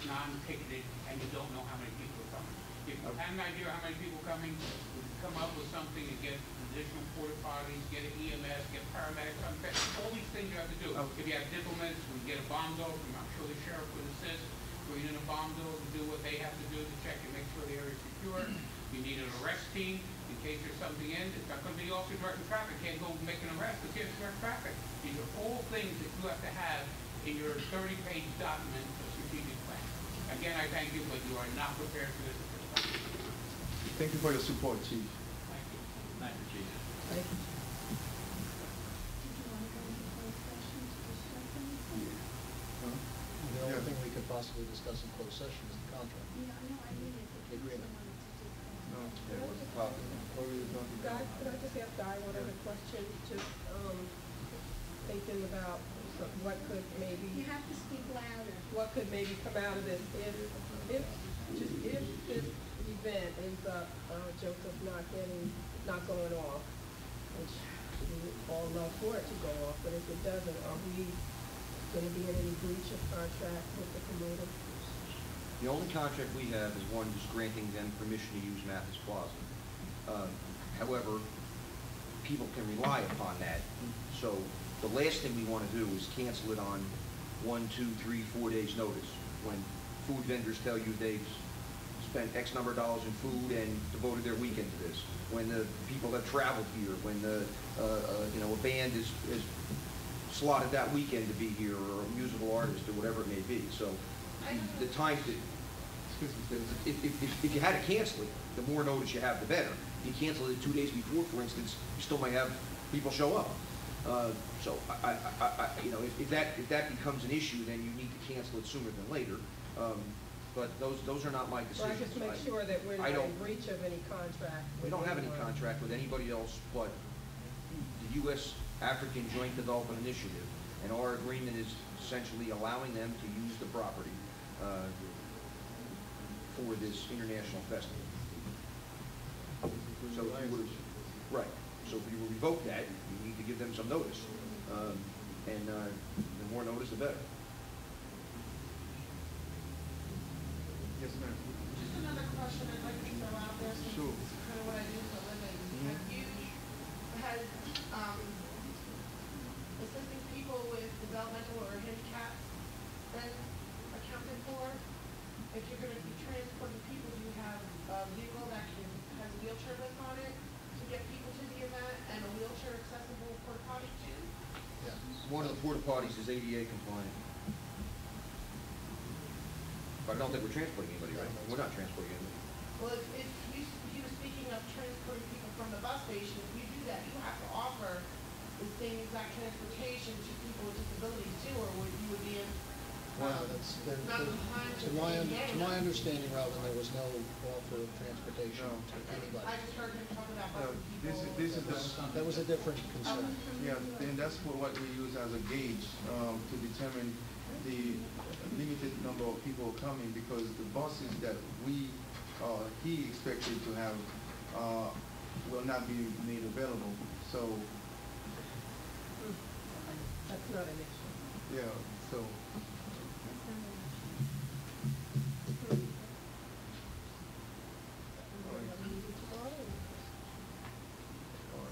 non-ticketed and you don't know how many people are coming. If you have an idea how many people are coming, we can come up with something and get additional porta potties, get an EMS, get paramedics, all these things you have to do. If you have diplomats, we get a bomb dog, and I'm sure the sheriff would assist, bring in a bomb dog to do what they have to do to check and make sure the area is secure. You need an arrest team in case there's something in. It's not going to be officer directing traffic, can't go make an arrest because can't direct traffic. These are all things that you have to have in your 30-page document of strategic plan. Again, I thank you, but you are not prepared for this at this time. Thank you for your support, Chief. Thank you. Thank you, Chief. Thank you. The only thing we could possibly discuss in closed session is the contract. Yeah, no, I need it. The agreement. No, yeah, what's the problem? What were you talking Guy, about? could I just ask Guy one other question? Just thinking about what could You maybe, have to speak louder. what could maybe come out of this if this event ends up Joseph not going off, which we all love for it to go off, but if it doesn't, are we going to be in any breach of contract with the promoter? The only contract we have is one just granting them permission to use Mathis Plaza. However, people can rely upon that. So the last thing we want to do is cancel it on 1, 2, 3, 4 days notice. When food vendors tell you they've spent X number of dollars in food and devoted their weekend to this. When the people that traveled here, when the a band is slotted that weekend to be here, or a musical artist, or whatever it may be. So the time to, if you had to cancel it, the more notice you have, the better. If you cancel it 2 days before, for instance, you still might have people show up. So if that becomes an issue, then you need to cancel it sooner than later. But those are not my Well, decisions. just make sure that we're not in breach of any contract. We don't have any contract with anybody else but the U.S. African Joint Development Initiative, and our agreement is essentially allowing them to use the property for this international festival. So if you were, right. So if you would revoke that, you need to give them some notice, and the more notice, the better. Yes, ma'am. Just another question I'd like to throw out there, since Sure. it's kind of what I do for a living. Have you had assisting people with developmental or handicap been accounted for? If you're going to be transporting people, do you have a vehicle that has a wheelchair lift on it to get people to the event, and a wheelchair accessible porta potty too? Yeah. One of the porta potties is ADA compliant. But I don't think we're transporting anybody, right? We're not transporting anybody. Well, if you were speaking of transporting people from the bus station, if you do that, you have to offer the same exact transportation to people with disabilities too, or you would be in, Well, that's, not compliant to with my, ADA. to my understanding, Robin, there was no offer of transportation No. to anybody. I just heard him talk about busing people. This is the, That was a different concern. yeah, and that's what we use as a gauge to determine the limited number of people coming, because the buses that he expected to have will not be made available. So That's not an issue. yeah, so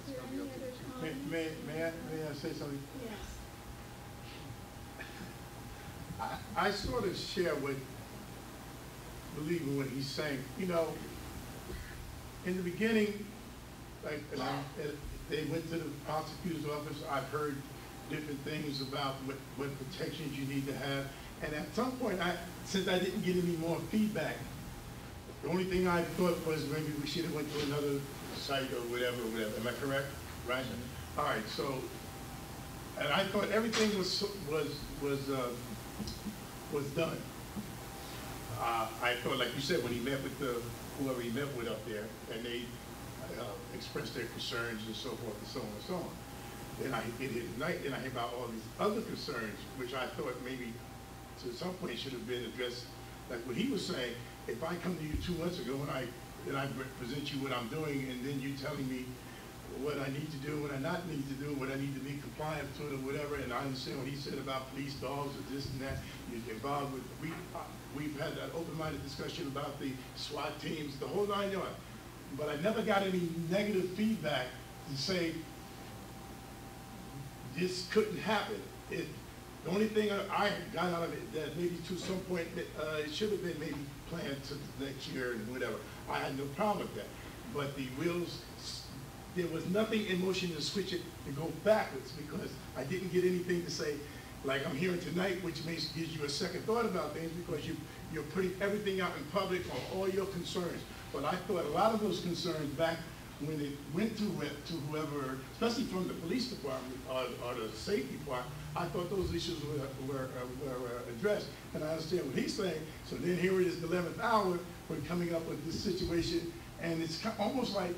Is there any other comments? May I say something? Yes. I sort of share with Believer when he's saying, in the beginning, they went to the prosecutor's office. I've heard different things about what protections you need to have. And at some point, since I didn't get any more feedback, the only thing I thought was maybe we should have went to another site or whatever. Am I correct? Right? All right. So, and I thought everything was done. I thought, like you said, when he met with whoever he met with up there, and they expressed their concerns and so forth and so on and so on. Then I get here tonight, and I hear about all these other concerns, which I thought maybe to some point should have been addressed. Like what he was saying, if I come to you 2 months ago and I present you what I'm doing, and then you telling me what I need to do, what I not need to do, what I need to be compliant to, or whatever. And I understand what he said about police dogs or this and that. You're involved with, we've had that open-minded discussion about the SWAT teams, the whole 9 yards. But I never got any negative feedback to say this couldn't happen. The only thing I got out of it, that maybe to some point, it should have been maybe planned to next year and whatever. I had no problem with that. But the wheels, there was nothing in motion to switch it to go backwards, because I didn't get anything to say, like I'm hearing tonight, which gives you a second thought about things, because you're putting everything out in public on all your concerns. But I thought a lot of those concerns back when it went to whoever, especially from the police department or the safety part, I thought those issues were addressed. And I understand what he's saying. So then here it is, the 11th hour, we're coming up with this situation, and it's almost like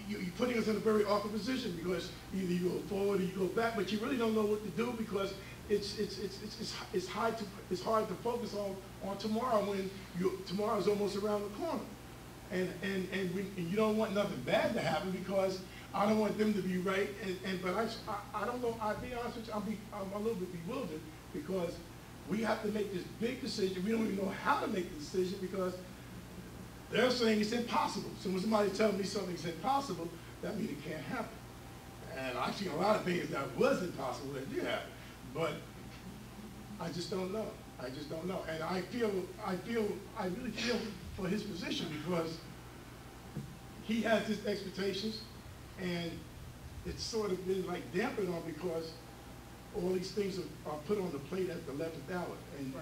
you're putting us in a very awkward position, because either you go forward or you go back, but you really don't know what to do, because it's hard to focus on tomorrow when tomorrow's almost around the corner. And you don't want nothing bad to happen, because I don't want them to be right. But I don't know. I'll be honest with you. I'm a little bit bewildered, because we have to make this big decision. We don't even know how to make the decision, because they're saying it's impossible. So when somebody tells me something's impossible, that means it can't happen. And I've seen a lot of things that was impossible that did happen. But I just don't know. I just don't know. And I really feel for his position, because he has his expectations, and it's sort of been like dampened on, because all these things are put on the plate at the 11th hour. And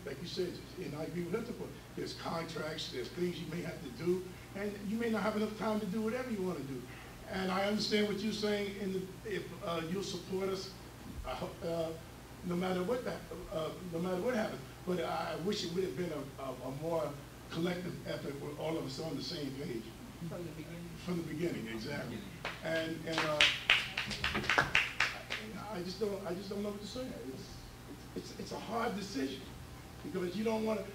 like you said, and I agree with him, there's contracts, there's things you may have to do, and you may not have enough time to do whatever you want to do. And I understand what you're saying, if you'll support us, no matter what happens. But I wish it would have been a more collective effort with all of us on the same page. From the beginning. From the beginning, exactly. And I just don't know what to say. It's a hard decision, because you don't want to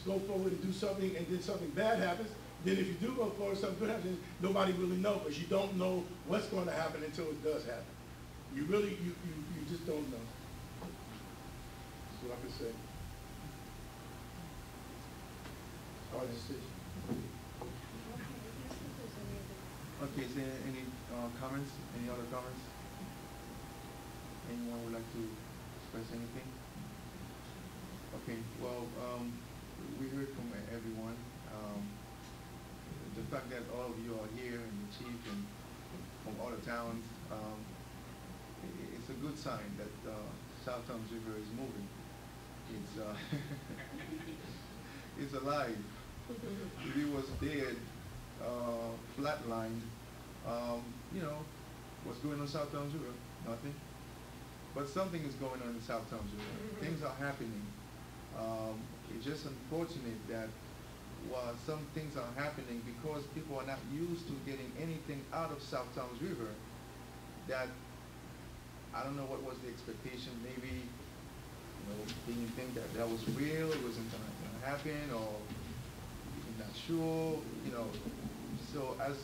go forward and do something, and then something bad happens. Then if you do go forward, something good happens, nobody really knows, because you don't know what's going to happen until it does happen. You just don't know. That's what I can say. Hard decision. Okay, is there any comments? Any other comments? Anyone would like to express anything? Okay, well, we heard from everyone. The fact that all of you are here, and the chief, and from other towns, it's a good sign that South Towns River is moving. It's it's alive. If it was dead, flatlined, you know, what's going on South Towns River? Nothing. But something is going on in South Towns River. Things are happening. It's just unfortunate that while some things are happening, because people are not used to getting anything out of South Towns River, that I don't know what was the expectation. Maybe, you know, didn't think that that was real, it wasn't going to happen, or you're not sure, you know. So as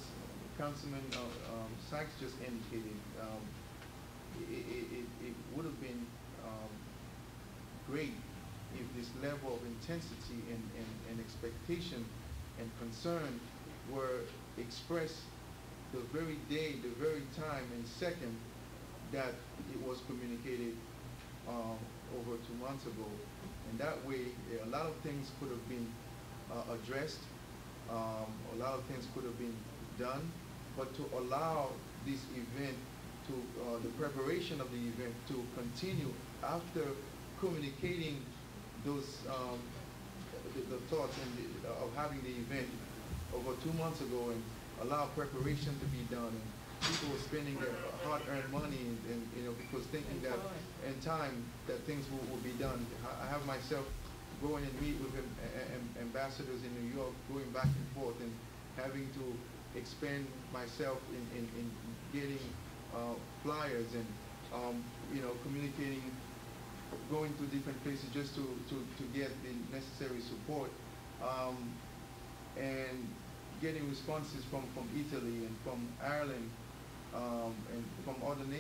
Councilman Sykes just indicated, it would have been great if this level of intensity and expectation and concern were expressed the very day, the very time and second that it was communicated over 2 months ago. And that way, a lot of things could have been addressed, a lot of things could have been done, but to allow this event to, the preparation of the event to continue after communicating those, the thoughts of having the event over 2 months ago, and allow preparation to be done, and people were spending their hard-earned money, and you know, because thinking that in time that things will be done. I have myself going and meet with ambassadors in New York, going back and forth, and having to expend myself in getting flyers and you know, communicating, going to different places just to get the necessary support. And getting responses from Italy and from Ireland, and from other nations.